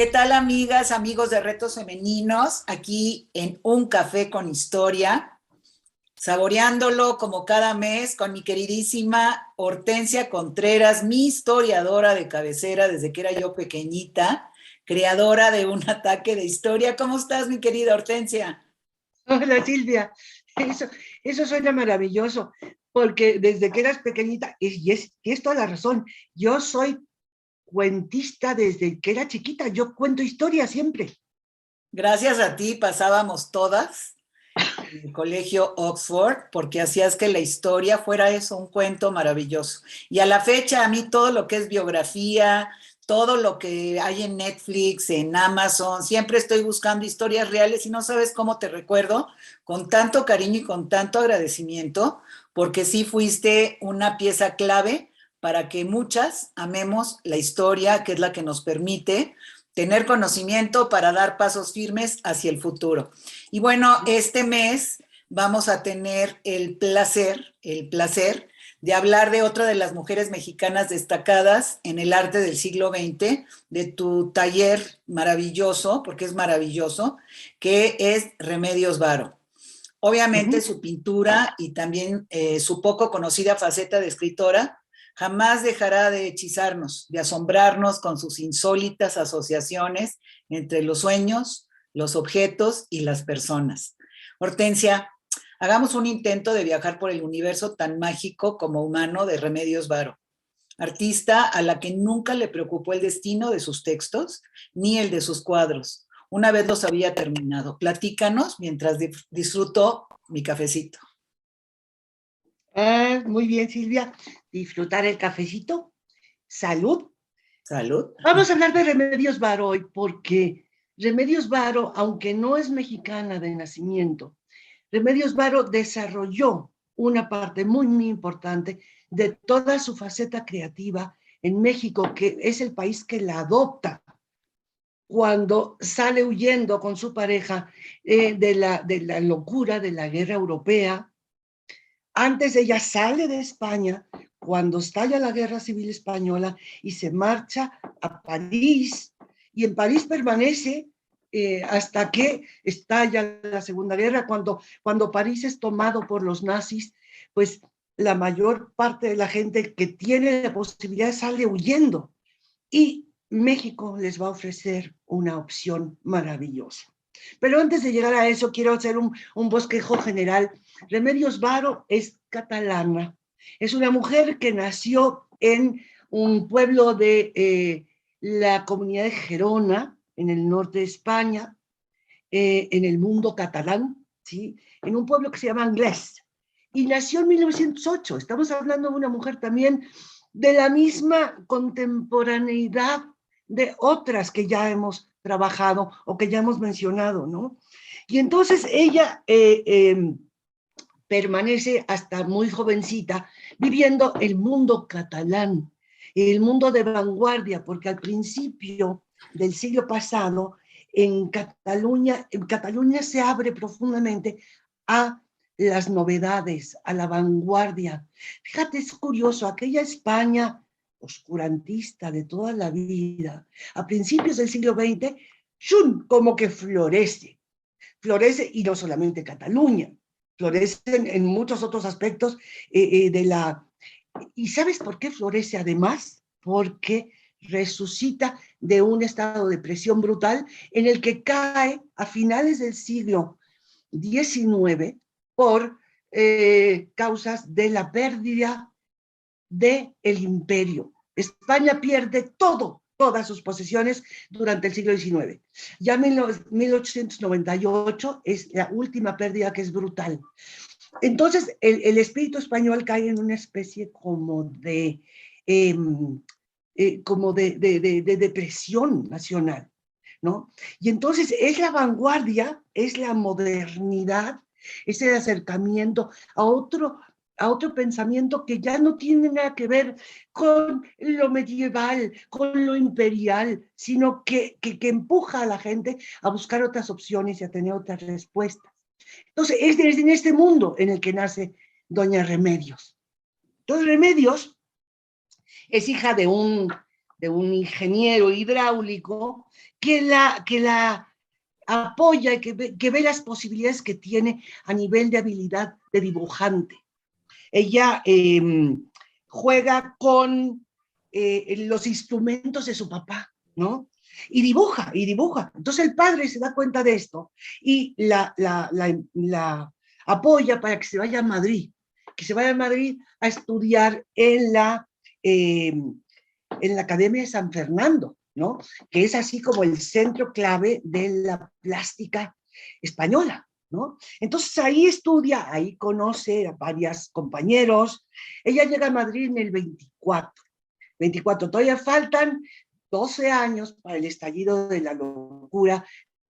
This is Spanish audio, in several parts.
¿Qué tal, amigas, amigos de Retos Femeninos? Aquí en Un Café con Historia, saboreándolo como cada mes con mi queridísima Hortensia Contreras, mi historiadora de cabecera desde que era yo pequeñita, creadora de Un Ataque de Historia. ¿Cómo estás, mi querida Hortensia? Hola Silvia, eso, eso suena maravilloso, porque desde que eras pequeñita, y es toda la razón, yo soy cuentista desde que era chiquita, yo cuento historias siempre. Gracias a ti pasábamos todas en el colegio Oxford, porque hacías que la historia fuera eso, un cuento maravilloso. Y a la fecha, a mí todo lo que es biografía, todo lo que hay en Netflix, en Amazon, siempre estoy buscando historias reales y no sabes cómo te recuerdo con tanto cariño y con tanto agradecimiento, porque sí fuiste una pieza clave para que muchas amemos la historia, que es la que nos permite tener conocimiento para dar pasos firmes hacia el futuro. Y bueno, este mes vamos a tener el placer de hablar de otra de las mujeres mexicanas destacadas en el arte del siglo XX, de tu taller maravilloso, porque es maravilloso, que es Remedios Varo. Obviamente Ujú. su pintura y también su poco conocida faceta de escritora jamás dejará de hechizarnos, de asombrarnos con sus insólitas asociaciones entre los sueños, los objetos y las personas. Hortensia, hagamos un intento de viajar por el universo tan mágico como humano de Remedios Varo, artista a la que nunca le preocupó el destino de sus textos ni el de sus cuadros. Una vez los había terminado. Platícanos mientras disfruto mi cafecito. Muy bien Silvia, disfrutar el cafecito, salud. Salud. Vamos a hablar de Remedios Varo hoy, porque Remedios Varo, aunque no es mexicana de nacimiento, Remedios Varo desarrolló una parte muy importante de toda su faceta creativa en México, que es el país que la adopta cuando sale huyendo con su pareja de la locura de la guerra europea. Antes ella sale de España cuando estalla la guerra civil española y se marcha a París, y en París permanece hasta que estalla la Segunda Guerra. Cuando París es tomado por los nazis, pues la mayor parte de la gente que tiene la posibilidad sale huyendo, y México les va a ofrecer una opción maravillosa. Pero antes de llegar a eso, quiero hacer un bosquejo general. Remedios Varo es catalana. Es una mujer que nació en un pueblo de la comunidad de Gerona, en el norte de España, en el mundo catalán, ¿sí? En un pueblo que se llama Anglès. Y nació en 1908. Estamos hablando de una mujer también de la misma contemporaneidad de otras que ya hemos trabajado o que ya hemos mencionado, ¿no? Y entonces ella permanece hasta muy jovencita viviendo el mundo catalán, el mundo de vanguardia, porque al principio del siglo pasado en Cataluña se abre profundamente a las novedades, a la vanguardia. Fíjate, es curioso, aquella España oscurantista de toda la vida, a principios del siglo XX, ¡shum!, como que florece, y no solamente Cataluña, florece en muchos otros aspectos de la... ¿Y sabes por qué florece además? Porque resucita de un estado de presión brutal en el que cae a finales del siglo XIX por causas de la pérdida del imperio. España pierde todas sus posesiones durante el siglo XIX. Ya 1898 es la última pérdida, que es brutal. Entonces, el espíritu español cae en una especie eh, como de depresión nacional, ¿no? Y entonces es la vanguardia, es la modernidad, es el acercamiento a otro pensamiento que ya no tiene nada que ver con lo medieval, con lo imperial, sino que empuja a la gente a buscar otras opciones y a tener otras respuestas. Entonces, es en este mundo en el que nace Doña Remedios. Entonces, Remedios es hija de un ingeniero hidráulico que la apoya y que ve las posibilidades que tiene a nivel de habilidad de dibujante. Ella juega con los instrumentos de su papá, ¿no? Y dibuja, y dibuja. Entonces el padre se da cuenta de esto y la apoya para que se vaya a Madrid, que se vaya a Madrid a estudiar en la Academia de San Fernando, ¿no? Que es así como el centro clave de la plástica española, ¿no? Entonces ahí estudia, ahí conoce a varios compañeros. Ella llega a Madrid en el 24, todavía faltan 12 años para el estallido de la locura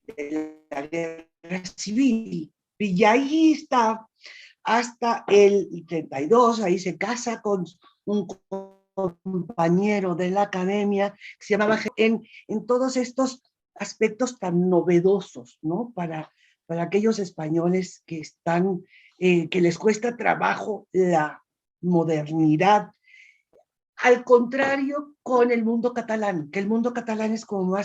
de la guerra civil. Y ahí está hasta el 32, ahí se casa con un compañero de la academia que se llamaba en todos estos aspectos tan novedosos, ¿no? Para aquellos españoles que están, que les cuesta trabajo la modernidad. Al contrario con el mundo catalán, que el mundo catalán es como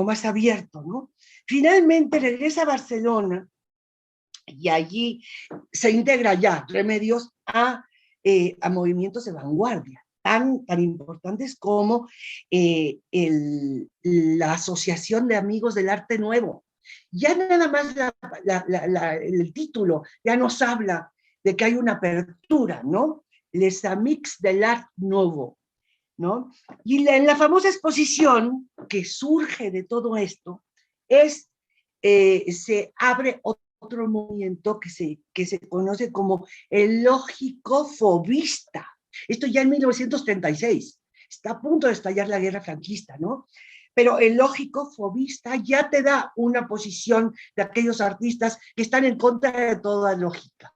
más abierto, ¿no? Finalmente regresa a Barcelona y allí se integra ya Remedios a movimientos de vanguardia, tan importantes como la Asociación de Amigos del Arte Nuevo. Ya nada más el título ya nos habla de que hay una apertura, ¿no? Les Amics del Art Nuevo, ¿no? Y en la famosa exposición que surge de todo esto se abre otro movimiento que se conoce como el lógico-fobista. Esto ya en 1936. Está a punto de estallar la guerra franquista, ¿no? Pero el lógico-fobista ya te da una posición de aquellos artistas que están en contra de toda lógica,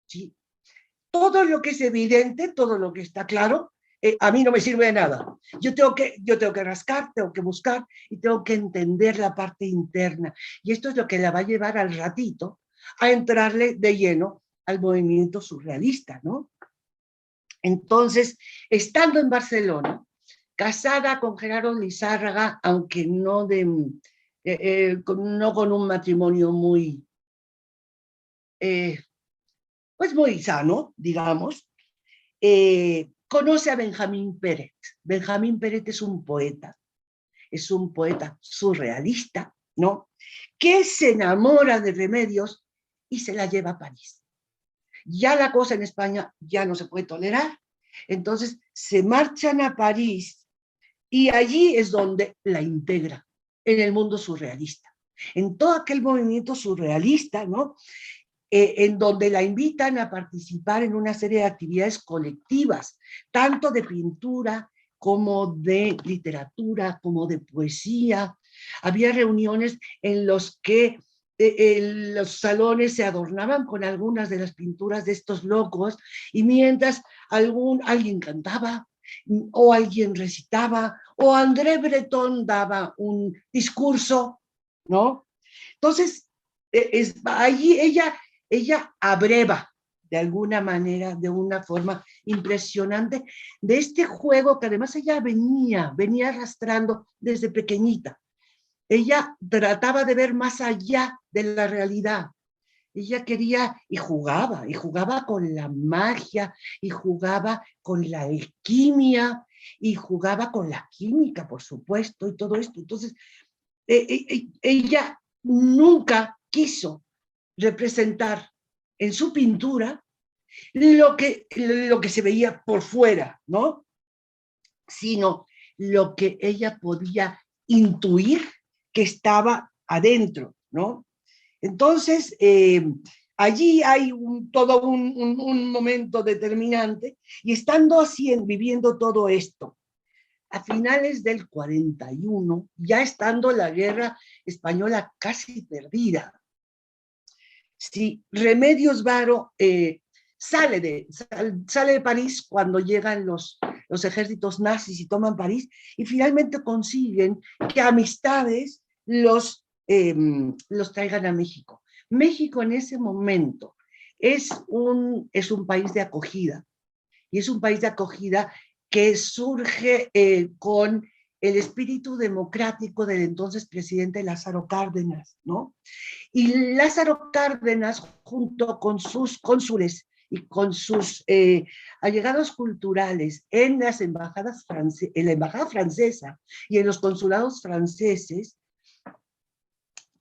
¿sí? Todo lo que es evidente, todo lo que está claro, a mí no me sirve de nada. Yo tengo que rascar, tengo que buscar y tengo que entender la parte interna. Y esto es lo que la va a llevar al ratito a entrarle de lleno al movimiento surrealista, ¿no? Entonces, estando en Barcelona, casada con Gerardo Lizárraga, aunque no no con un matrimonio muy, pues muy sano, digamos, conoce a Benjamín Peret. Benjamín Peret es un poeta surrealista, ¿no? Que se enamora de Remedios y se la lleva a París. Ya la cosa en España ya no se puede tolerar, entonces se marchan a París y allí es donde la integra en el mundo surrealista, en todo aquel movimiento surrealista, ¿no? En donde la invitan a participar en una serie de actividades colectivas, tanto de pintura como de literatura, como de poesía. Había reuniones en los que los salones se adornaban con algunas de las pinturas de estos locos y mientras alguien cantaba o alguien recitaba o André Breton daba un discurso, ¿no? Entonces, allí ella abreva de alguna manera, de una forma impresionante, de este juego que además ella venía arrastrando desde pequeñita. Ella trataba de ver más allá de la realidad. Ella quería y jugaba con la magia, y jugaba con la alquimia, y jugaba con la química, por supuesto, y todo esto. Entonces, ella nunca quiso representar en su pintura lo que se veía por fuera, ¿no? Sino lo que ella podía intuir que estaba adentro, ¿no? Entonces, allí hay todo un momento determinante y estando así, viviendo todo esto, a finales del 41, ya estando la guerra española casi perdida, si Remedios Varo sale de París cuando llegan los ejércitos nazis y toman París y finalmente consiguen que amistades los traigan a México. México en ese momento es un país de acogida y es un país de acogida que surge con el espíritu democrático del entonces presidente Lázaro Cárdenas, ¿no? Y Lázaro Cárdenas, junto con sus cónsules y con sus allegados culturales en las embajadas en la embajada francesa y en los consulados franceses,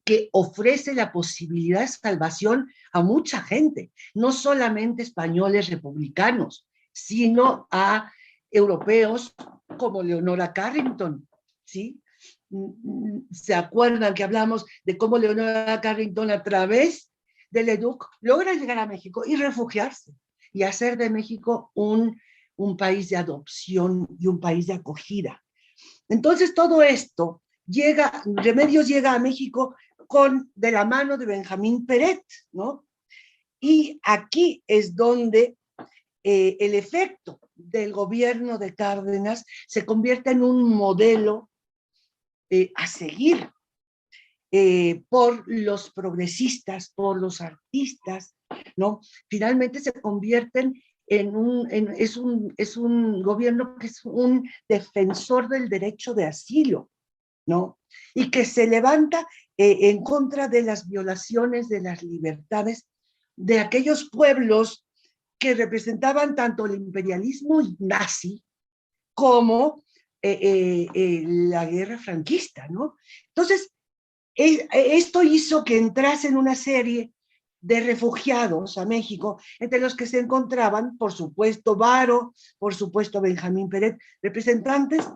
que ofrece la posibilidad de salvación a mucha gente, no solamente españoles republicanos, sino a europeos como Leonora Carrington, ¿sí? ¿Se acuerdan que hablamos de cómo Leonora Carrington a través de Leduc logra llegar a México y refugiarse y hacer de México un país de adopción y un país de acogida? Entonces todo esto llega, Remedios llega a México de la mano de Benjamín Peret, ¿no? Y aquí es donde el efecto del gobierno de Cárdenas se convierte en un modelo a seguir por los progresistas, por los artistas, ¿no? Finalmente se convierten es un gobierno que es un defensor del derecho de asilo, ¿no? Y que se levanta en contra de las violaciones de las libertades de aquellos pueblos que representaban tanto el imperialismo nazi como la guerra franquista, ¿no? Entonces, esto hizo que entrasen una serie de refugiados a México, entre los que se encontraban, por supuesto, Varo, por supuesto, Benjamín Peret, representantes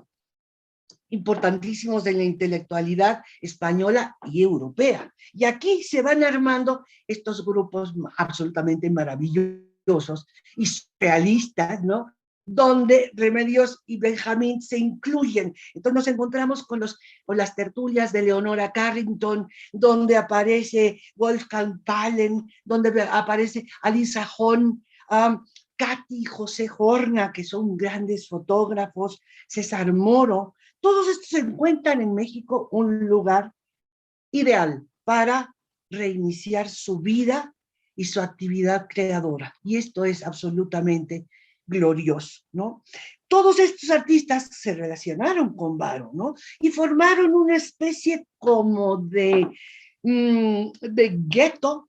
importantísimos de la intelectualidad española y europea. Y aquí se van armando estos grupos absolutamente maravillosos y surrealistas, ¿no? Donde Remedios y Benjamín se incluyen. Entonces nos encontramos con las tertulias de Leonora Carrington, donde aparece Wolfgang Palen, donde aparece Alice Sajón, Katy y José Horna, que son grandes fotógrafos, César Moro. Todos estos encuentran en México un lugar ideal para reiniciar su vida y su actividad creadora. Y esto es absolutamente glorioso, ¿no? Todos estos artistas se relacionaron con Varo, ¿no? Y formaron una especie como de gueto,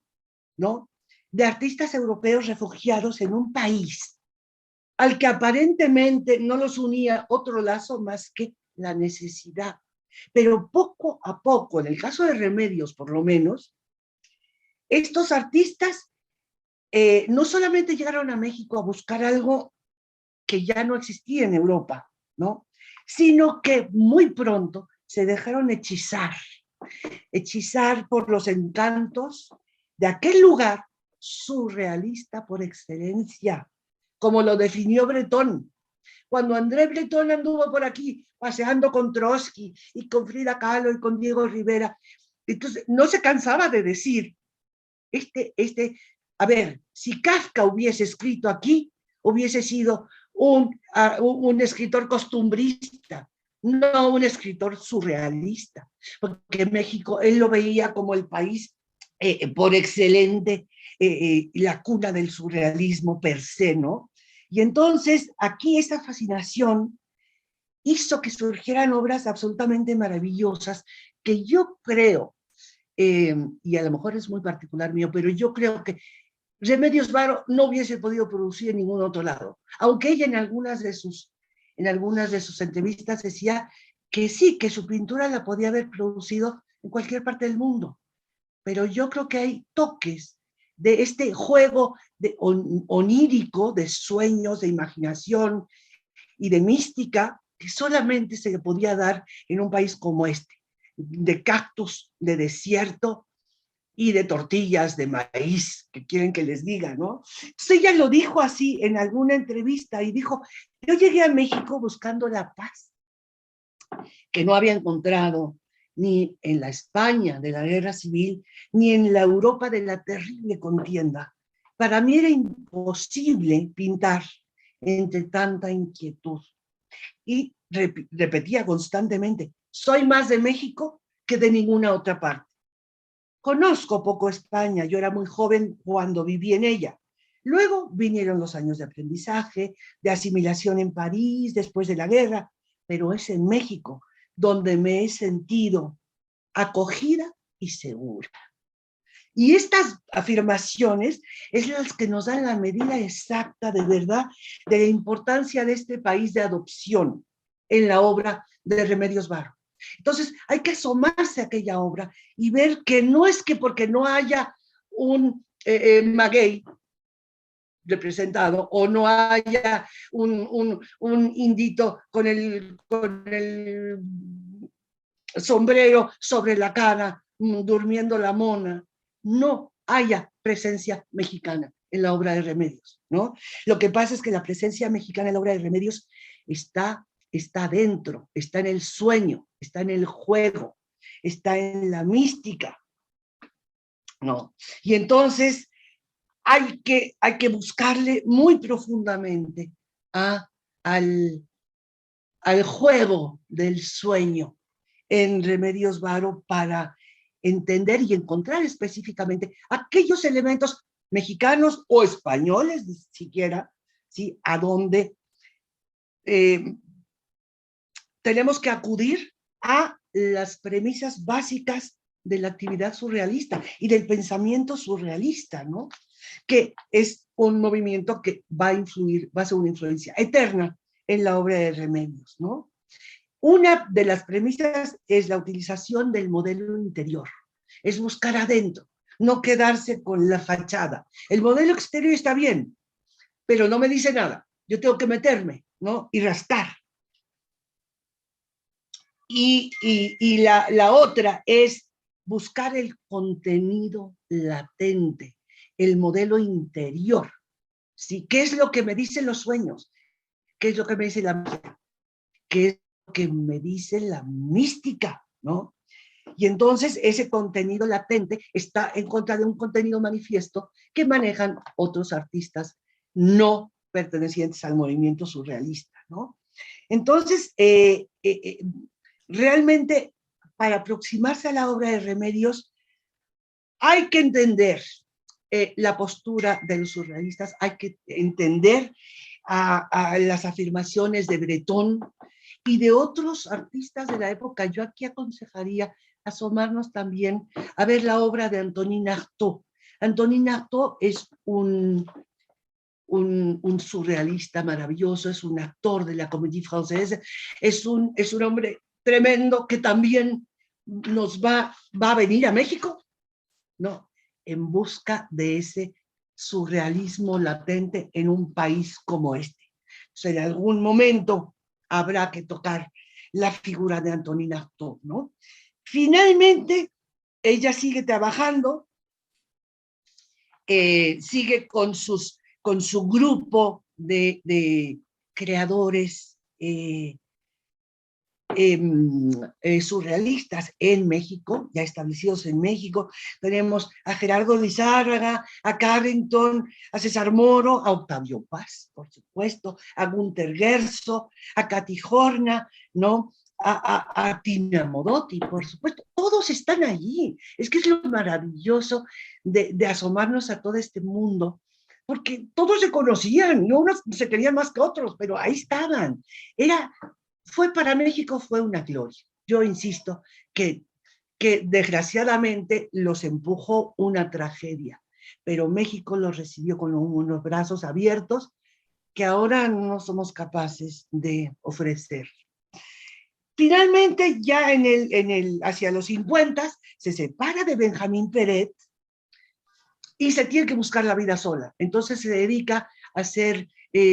¿no? De artistas europeos refugiados en un país al que aparentemente no los unía otro lazo más que la necesidad. Pero poco a poco, en el caso de Remedios por lo menos, estos artistas no solamente llegaron a México a buscar algo que ya no existía en Europa, ¿no? Sino que muy pronto se dejaron hechizar por los encantos de aquel lugar surrealista por excelencia, como lo definió Breton. Cuando André Breton anduvo por aquí paseando con Trotsky y con Frida Kahlo y con Diego Rivera, entonces no se cansaba de decir, a ver, si Kafka hubiese escrito aquí, hubiese sido un escritor costumbrista, no un escritor surrealista, porque México él lo veía como el país por excelente, la cuna del surrealismo per se, ¿no? Y entonces aquí esta fascinación hizo que surgieran obras absolutamente maravillosas que yo creo, y a lo mejor es muy particular mío, pero yo creo que Remedios Varo no hubiese podido producir en ningún otro lado, aunque ella en algunas de sus entrevistas decía que sí, que su pintura la podía haber producido en cualquier parte del mundo, pero yo creo que hay toques de este juego onírico, de sueños, de imaginación y de mística que solamente se le podía dar en un país como este, de cactus, de desierto y de tortillas de maíz, que quieren que les diga, ¿no? Entonces ella lo dijo así en alguna entrevista y dijo, yo llegué a México buscando la paz, que no había encontrado ni en la España de la guerra civil, ni en la Europa de la terrible contienda. Para mí era imposible pintar entre tanta inquietud. Y repetía constantemente, soy más de México que de ninguna otra parte. Conozco poco España, yo era muy joven cuando viví en ella. Luego vinieron los años de aprendizaje, de asimilación en París, después de la guerra, pero es en México donde me he sentido acogida y segura. Y estas afirmaciones es las que nos dan la medida exacta de verdad de la importancia de este país de adopción en la obra de Remedios Varo. Entonces hay que asomarse a aquella obra y ver que no es que porque no haya un maguey representado o no haya un indito con el sombrero sobre la cara, durmiendo la mona, no haya presencia mexicana en la obra de Remedios, ¿no? Lo que pasa es que la presencia mexicana en la obra de Remedios está dentro, está en el sueño, está en el juego, está en la mística, ¿no? Y entonces hay que buscarle muy profundamente al juego del sueño en Remedios Varo para entender y encontrar específicamente aquellos elementos mexicanos o españoles, ni siquiera, ¿sí? A donde tenemos que acudir a las premisas básicas de la actividad surrealista y del pensamiento surrealista, ¿no? Que es un movimiento que va a ser una influencia eterna en la obra de Remedios, ¿no? Una de las premisas es la utilización del modelo interior, es buscar adentro, no quedarse con la fachada. El modelo exterior está bien, pero no me dice nada. Yo tengo que meterme, ¿no? Y rascar. Y la otra es buscar el contenido latente, el modelo interior. ¿Sí? ¿Qué es lo que me dicen los sueños? ¿Qué es lo que me dice la magia? ¿Qué es lo que me dice la mística? ¿No? Y entonces ese contenido latente está en contra de un contenido manifiesto que manejan otros artistas no pertenecientes al movimiento surrealista, ¿no? Entonces, realmente, para aproximarse a la obra de Remedios, hay que entender la postura de los surrealistas, hay que entender a las afirmaciones de Breton y de otros artistas de la época. Yo aquí aconsejaría asomarnos también a ver la obra de Antonin Artaud. Antonin Artaud es un surrealista maravilloso, es un actor de la Comédie Française, es un hombre tremendo que también nos va a venir a México, ¿no? En busca de ese surrealismo latente en un país como este. O sea, en algún momento habrá que tocar la figura de Antonin Artaud, ¿no? Finalmente, ella sigue trabajando, sigue con su grupo de creadores surrealistas en México, ya establecidos en México. Tenemos a Gerardo Lizárraga, a Carrington, a César Moro, a Octavio Paz, por supuesto, a Gunther Gerso, a Katy Horna, ¿no? A Tina Modotti, por supuesto, todos están allí. Es que es lo maravilloso de asomarnos a todo este mundo, porque todos se conocían, y unos se querían más que otros, pero ahí estaban. Para México fue una gloria. Yo insisto que desgraciadamente los empujó una tragedia, pero México los recibió con unos brazos abiertos que ahora no somos capaces de ofrecer. Finalmente, ya hacia los 50, se separa de Benjamín Peret y se tiene que buscar la vida sola. Entonces se dedica a hacer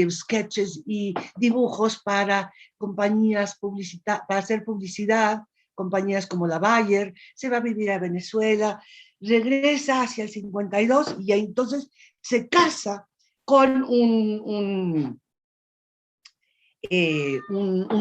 sketches y dibujos para compañías para hacer publicidad, compañías como la Bayer, se va a vivir a Venezuela, regresa hacia el 52 y entonces se casa con un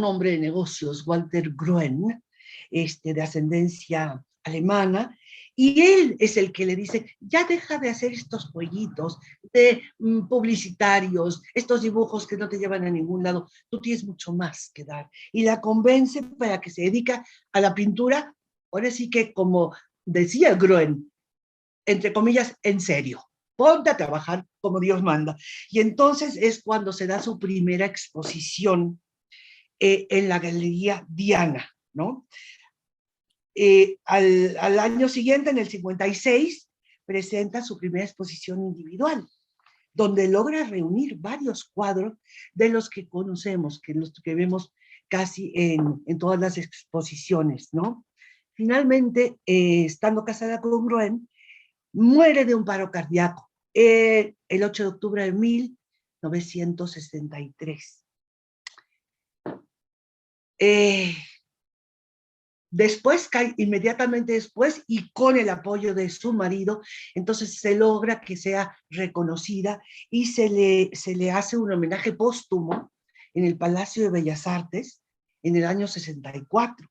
hombre de negocios, Walter Groen, de ascendencia alemana, y él es el que le dice, ya deja de hacer estos jueguitos de publicitarios, estos dibujos que no te llevan a ningún lado, tú tienes mucho más que dar. Y la convence para que se dedica a la pintura, ahora sí que como decía Groen, entre comillas, en serio. Ponte a trabajar como Dios manda. Y entonces es cuando se da su primera exposición en la Galería Diana, ¿no? Al año siguiente, en el 56, presenta su primera exposición individual, donde logra reunir varios cuadros de los que conocemos, que los que vemos casi en todas las exposiciones, ¿no? Finalmente, estando casada con Gruen, muere de un paro cardíaco el 8 de octubre de 1963. Después, inmediatamente después, y con el apoyo de su marido, entonces se logra que sea reconocida y se le hace un homenaje póstumo en el Palacio de Bellas Artes en el año 64.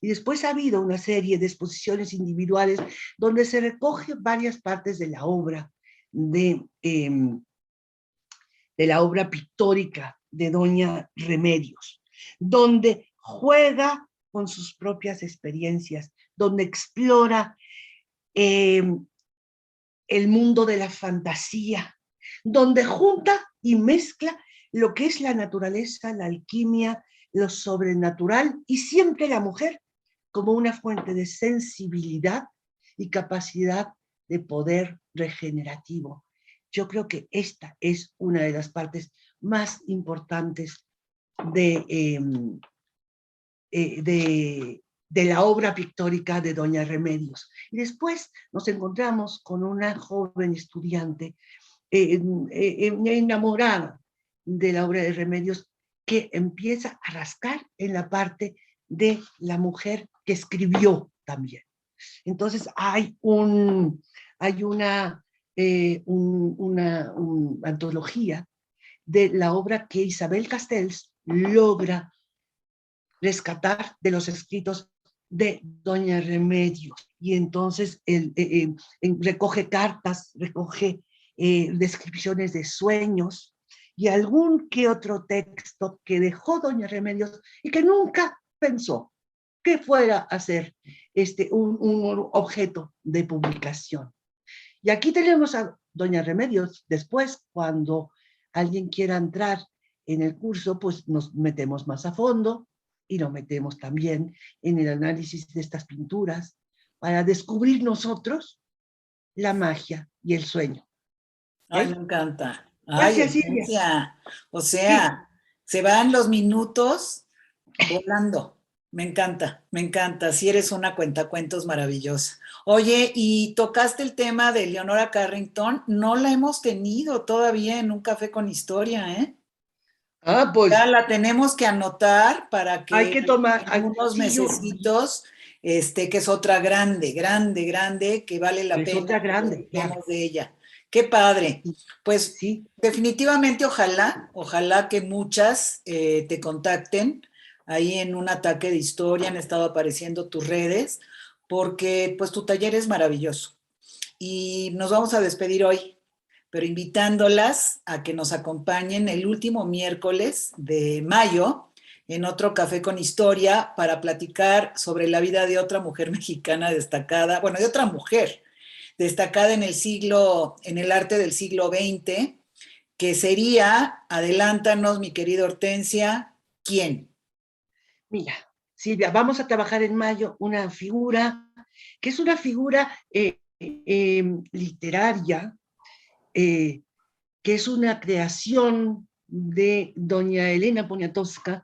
Y después ha habido una serie de exposiciones individuales donde se recoge varias partes de la obra, de la obra pictórica de Doña Remedios, donde juega con sus propias experiencias, donde explora el mundo de la fantasía, donde junta y mezcla lo que es la naturaleza, la alquimia, lo sobrenatural, y siempre la mujer como una fuente de sensibilidad y capacidad de poder regenerativo. Yo creo que esta es una de las partes más importantes de la obra pictórica de Doña Remedios. Y después nos encontramos con una joven estudiante enamorada de la obra de Remedios, que empieza a rascar en la parte de la mujer que escribió también. Entonces hay una antología de la obra que Isabel Castells logra rescatar de los escritos de Doña Remedios. Y entonces recoge cartas, recoge descripciones de sueños y algún que otro texto que dejó Doña Remedios y que nunca pensó que fuera a ser un objeto de publicación. Y aquí tenemos a Doña Remedios. Después, cuando alguien quiera entrar en el curso, pues nos metemos más a fondo y nos metemos también en el análisis de estas pinturas para descubrir nosotros la magia y el sueño. Ay, me encanta. Ay, Gracias, Silvia. Hortensia. O Sí. sea, se van los minutos volando. Me encanta, me encanta. Si eres una cuentacuentos maravillosa. Oye, y tocaste el tema de Leonora Carrington. No la hemos tenido todavía en un café con historia, ¿eh? Ya Pues la tenemos que anotar para hay que que tomar, en unos sí, mesecitos, que es otra grande, grande, grande, que vale la es pena otra que grande, claro. platiquemos de ella. Qué padre. Pues Sí, definitivamente ojalá que muchas te contacten ahí en un ataque de historia, han estado apareciendo tus redes, porque pues tu taller es maravilloso. Y nos vamos a despedir hoy, pero invitándolas a que nos acompañen el último miércoles de mayo en otro Café con Historia para platicar sobre la vida de otra mujer mexicana destacada, bueno, de otra mujer destacada en el arte del siglo XX, que sería, adelántanos, mi querida Hortensia, ¿quién? mira, Silvia, vamos a trabajar en mayo una figura que es una figura literaria, eh, que es una creación de doña Elena Poniatowska,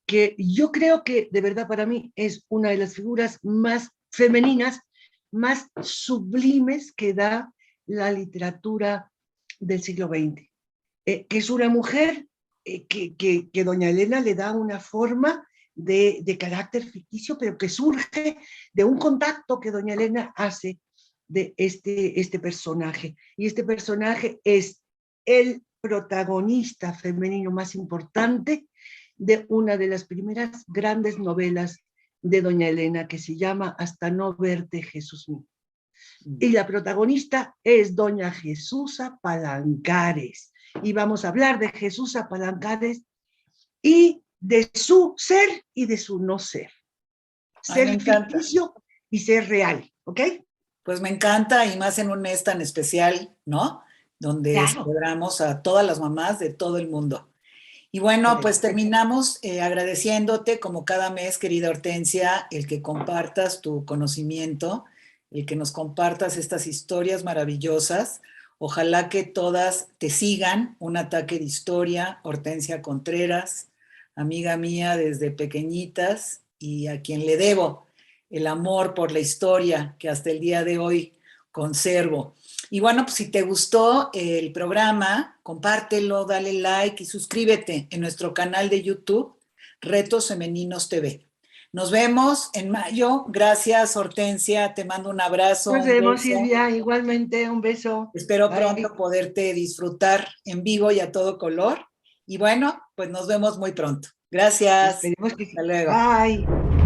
que yo creo que de verdad para mí es una de las figuras más femeninas, más sublimes que da la literatura del siglo XX. Que es una mujer que doña Elena le da una forma de carácter ficticio, pero que surge de un contacto que doña Elena hace de este personaje. Y este personaje es el protagonista femenino más importante de una de las primeras grandes novelas de doña Elena, que se llama Hasta no verte, Jesús mío. Y la protagonista es doña Jesusa Palancares. Y vamos a hablar de Jesusa Palancares y de su ser y de su no ser. Ay, me Ser encanta. ficticio y ser real, ¿ok? Pues me encanta y más en un mes tan especial, ¿no? Donde Claro. celebramos a todas las mamás de todo el mundo. Y bueno, pues terminamos agradeciéndote como cada mes, querida Hortensia, el que compartas tu conocimiento, el que nos compartas estas historias maravillosas. Ojalá que todas te sigan. Un ataque de historia, Hortensia Contreras, amiga mía desde pequeñitas y a quien le debo el amor por la historia que hasta el día de hoy conservo. Y bueno, pues si te gustó el programa, compártelo, dale like y suscríbete en nuestro canal de YouTube, Retos Femeninos TV. Nos vemos en mayo. Gracias, Hortensia. Te mando un abrazo, Nos un vemos, beso. Silvia, igualmente, un beso. Espero Bye. pronto poderte disfrutar en vivo y a todo color. Y bueno, pues nos vemos muy pronto. Gracias. Esperemos que Hasta sí. luego. Bye.